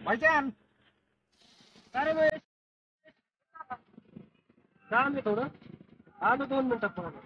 भाईजान काय रे महेश काम आहे थोडं आलो 2 मिनिटात परत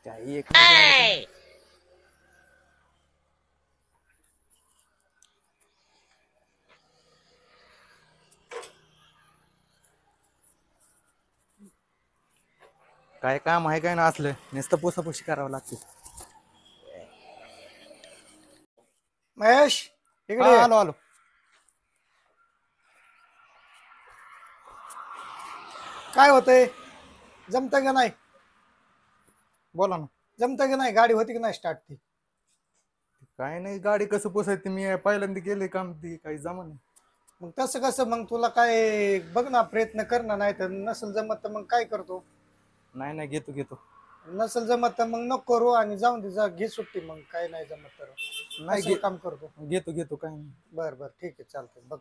काही एक काय काम आहे काय ना असलं नुसतं पोसापोशी करावं लागते. महेश इकडे ये. आलो आलो. काय होतंय? जमतं का नाही? बोला ना. जमतं का नाही? गाडी होती की नाही स्टार्ट ती? काय नाही गाडी कसं पोसायची मी पहिल्यांदा गेले काम ती काही जमा नाही. मग तसं कसं मग तुला काय बघ ना प्रयत्न कर ना, नाही तर नसल जमत तर मग काय करतो? नाही नाही घेतो घेतो. नसल जमत तर मग नको करू आणि जाऊन दे, जा घे सुट्टी, मग काय नाही जमत तर नाही असं काम करतो. घेतो घेतो काय नाही. बर बर ठीक आहे चालतंय बघ.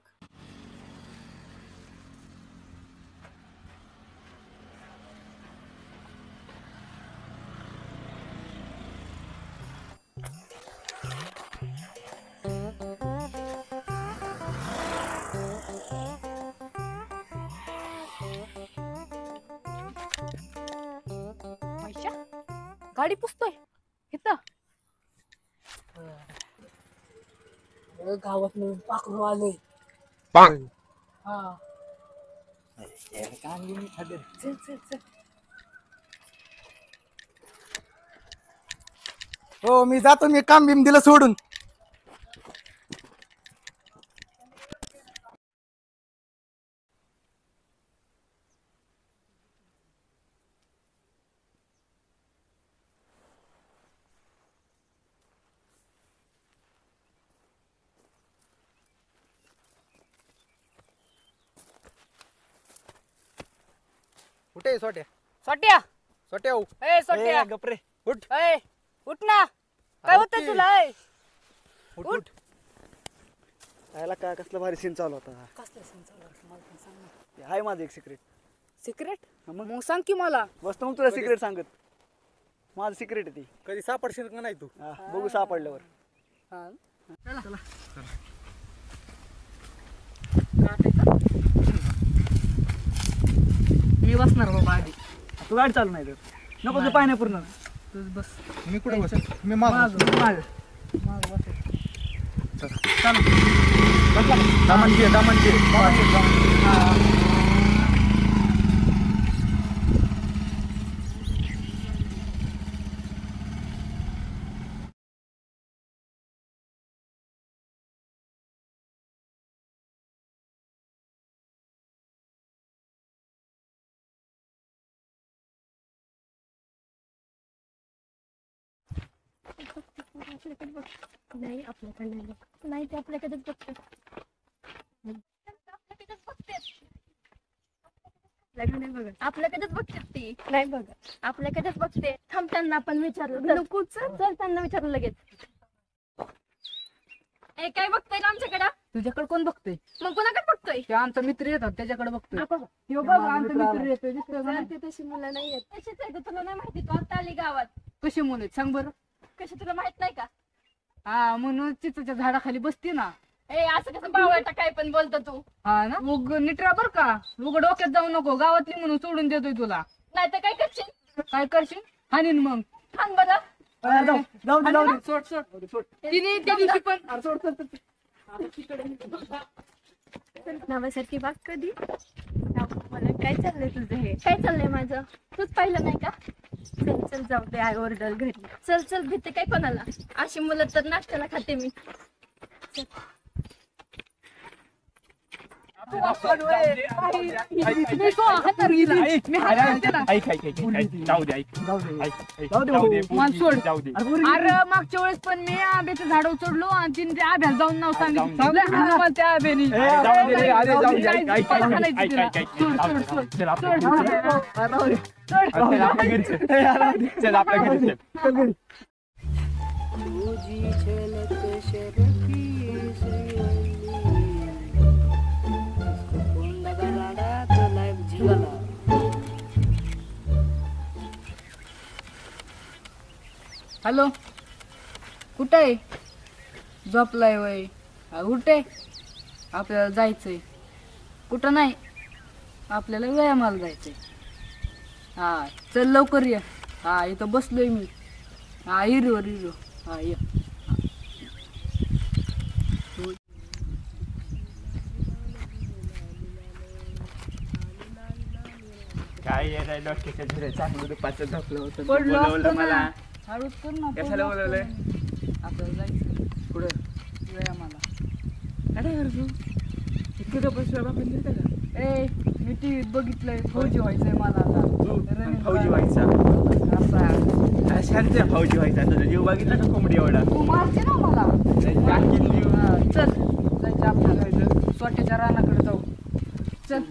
मैशा गाडी पुसतोय इथं गावात नवीन पाखरू आले. हा काम घेऊन खाली. चल चल चल. हो मी जातो, मी काम बिम दिलं सोडून. कुठे सोट्या सोट्या सोट्या हो. ए सोट्या गपरे उठ ए उठ ना. काय होतंय की. तुला? ए उठ उठ. उठ. यायला काय कसलं भारी सीन चालू होता. कसलं सीन चालू आहे? मला पण सांग ना. ते आहे माझं एक सिक्रेट. सिक्रेट? मग? मग सांग की मला. मस्त मग तुला सिक्रेट सांगत. माझं सिक्रेट आहे ती. कधी सापडशील का नाही तू? बघू सापडल्यावर. हा मी बसणार बाबा आधी. तू गाडी चालू नाही तर नको तू पाय नाही पूर्ण. तूच बस. मी कुठे बस मी माग माग बस. दामन घे नाही आपल्याकडे नाही बघ. नाही ते आपल्याकडेच बघते. नाही बघत आपल्याकडेच बघते ती. नाही बघत आपल्याकडेच बघते. थांब त्यांना आपण विचारलं. नको चल त्यांना विचारलं लगेच. ए काय बघतोय ना आमच्याकडं? तुझ्याकडे कोण बघतोय? मग कोणाकडे बघतोय? ते आमचा मित्र येतात त्याच्याकडे बघतोय. आपण ह्यो बघ आमचा मित्र येतोय. दिसतोय का जर नाही? ती तशी मुलं नाही आहेत. तशीच आहे ग, तुला नाही माहिती? तू आता आली गावात. कशी मुलं आहेत सांग बरं. कशी तुला माहित नाही का? हा म्हणून चिचच्या झाडाखाली बसते ना. ए असं कसं बावळटा काय पण बोलतो तू. हा ना मग नीटरा बर का उग डोक्यात जाऊ नको गावातली म्हणून सोडून देतोय तुला नाही तर काय करशील. काय करशील हानीन मग थांब बरं. जाऊ दे जाऊ दे सोड सोड तिने त्या दिवशी पण नावासारखी बाग कधी. मला काय चाललंय तुझं हे. काय चाललंय माझं तूच पाहिलं नाही का. चल चल जाऊ दे आई ओरडल घरी. चल चल भीते काय कोणाला. अशी मुलं तर नाश्त्याला खाते मी. अरे मागच्या वेळेस पण मी आंब्याचं झाड उचडलो आणि तिने त्या आभ्याला जाऊन नाव सांगितलं त्या आभ्यानी हॅलो कुठं आहे झोपलाय वय कुठे आपल्याला जायचंय कुठं नाही आपल्याला व्यायामाला जायचंय हा चल लवकर ये हा इथं बसलोय मी हा हिरो हा ये काय डोक्याच्या धुरे चांगलं दुपारचं झोपलं होतं पडलो बोलवलं असतं मला ना. हळूच कर ना कशाला बोलवलंय आपल्याला जायचं पुढं व्यायामाला अरे यार तू इतकं बसलं बाबा दिलं का ए मी टीव्हीत बघितलंय फौजी व्हायचंय मला आता Running फौजी करायचं. व्हायचा असा शांत फौजी व्हायचा तुझा जीव बघितला का कोंबडी एवढा तू मारते ना मला टाकीन जीव हा, चल जायचं आपल्याला स्वतःच्या रानाकडे जाऊ चल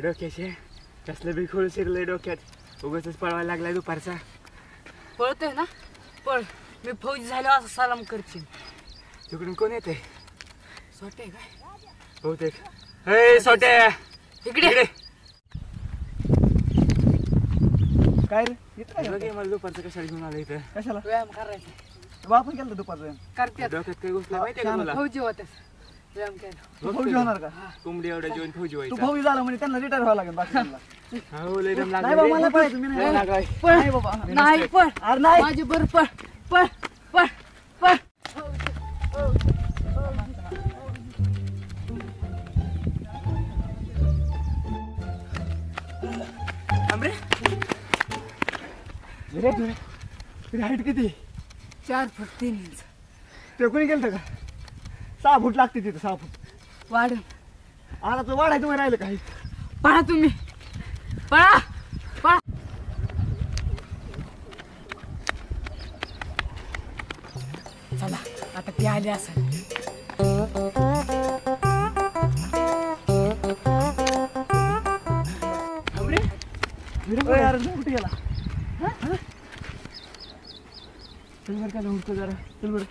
डोक्याचे कसलं बी खोळ शिरलंय डोक्यात उगाच पळवायला लागलाय दुपारचा पळतोय ना पळ मी फौजी झाल्यावर असं सलाम करशील तिकडून कोण येते स्वतः काय बहुतेक हे सोटे इकडे काय रे येत काय बघ हे मला दुपारचं कशाला घेऊन आलं इथं कशाला व्यायाम करायचा बापून केलं दुपारचं करते डोक्यात काही गोष्ट माहितीये का तुला फौजी होते व्यायाम केला तू फौजी होणार का कोंबडी एवढ्या जेवण फौजी तू व्हायचा फौजी झाला म्हणजे त्यांना रिटायर व्हावं लागेल बाकी हो लय दम नाही बाबा मला लागला पळायचं मी नाही पळ नाही बाबा नाही पळ अरे नाही माझी बर पळ पळ पळ पळ रे तुझी हाईट किती 4 फूट 3 इंच ते कोणी गेलं का 6 फूट लागते तिथं 6 फूट वाढ आता तो वाढायचं वय राहिलं काही पळा तुम्ही पळा पळा चला आता ती आली असेल यार कुठे गेला चल बरं का उठतो जरा चल बरं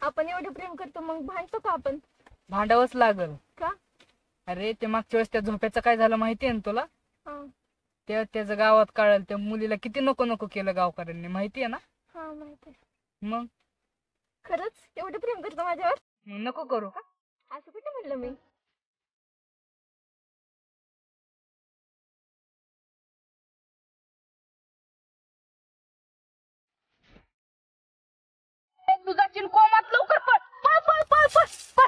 आपण एवढं प्रेम करतो मग भांडतो का आपण. भांडावंच लागल का. अरे ते मागच्या वेळेस त्या झोप्याचं काय झालं माहितीये ना तुला हा त्याचं गावात कळलं त्या मुलीला किती नको नको केलं गावकऱ्यांनी माहितीये ना हा माहिती. मग खरंच एवढं प्रेम करतो माझ्यावर. मग नको करू का असं कुठे म्हणलं मी. तुझा चिनकोमात लवकर पळ पळ पळ पळ पळ पळ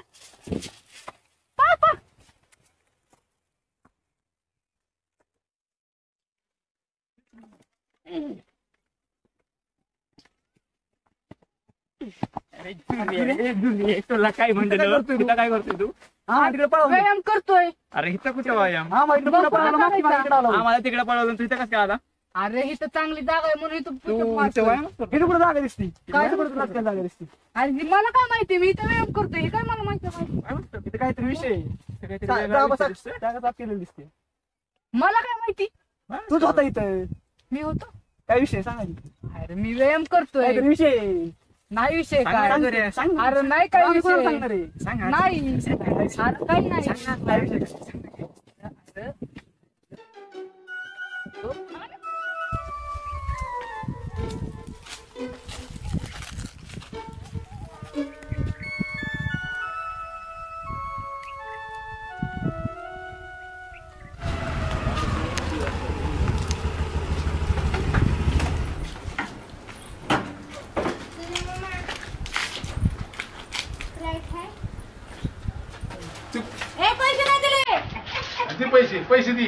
पळ पळ तुला काय म्हणतो तुला काय करतोय तू हा तिकडे पळव व्यायाम करतोय अरे इथं कुठे व्यायाम हा माहिती पुढे पळाला मागची मागे इकडे आला आम्हाला तिकडे पळवलं तू इथं कसं काय आला अरे ही तर चांगली जागा आहे म्हणून इथं तू पुस्तक इथं वाचतोय. व्यायाम करतो? इकडे कुठे जागा दिसती काय? काय कुठे तुला जागा दिसती अरे मला काय माहिती मी इथं व्यायाम करतोय हे काय मला माहिती काय म्हणतो? इथे काहीतरी विषय आहे. इथं काहीतरी जा वेगळा बसा विषय दिसतोय. जागा साफ केलेली दिसते मला काय माहिती तूच होता इथं. मी होतो काय विषय सांगा की. अरे मी व्यायाम करतोय काहीतरी विषय नाही विषय सांग काय ना रे, सांग ना. अरे नाही काय आम्ही कोणाला विषय सांगणार आहे? सांग ना. नाही अरे काही नाही काय विषय काय? अरे, पैसे नाही दिले. पैसे दी